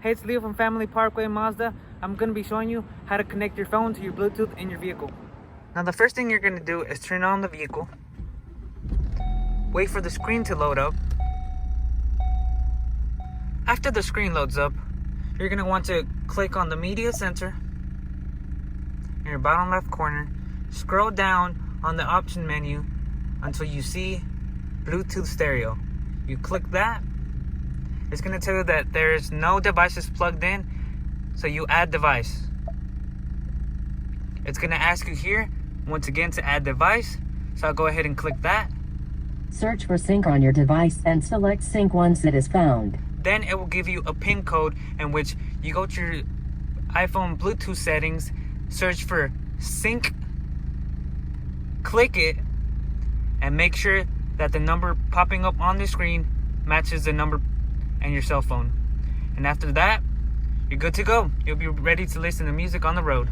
Hey, it's Leo from Family Parkway Mazda. I'm going to be showing you how to connect your phone to your Bluetooth in your vehicle. Now the first thing you're going to do is turn on the vehicle. Wait for the screen to load up. After the screen loads up, you're going to want to click on the media center in your bottom left corner. Scroll down on the option menu until you see Bluetooth stereo. You click that. It's going to tell you that there's no devices plugged in, so you add device. It's going to ask you here once again to add device, so I'll go ahead and click that. Search for sync on your device and select sync once it is found. Then it will give you a PIN code in which you go to your iPhone Bluetooth settings, search for sync, click it, and make sure that the number popping up on the screen matches the number and your cell phone. And after that, you're good to go. You'll be ready to listen to music on the road.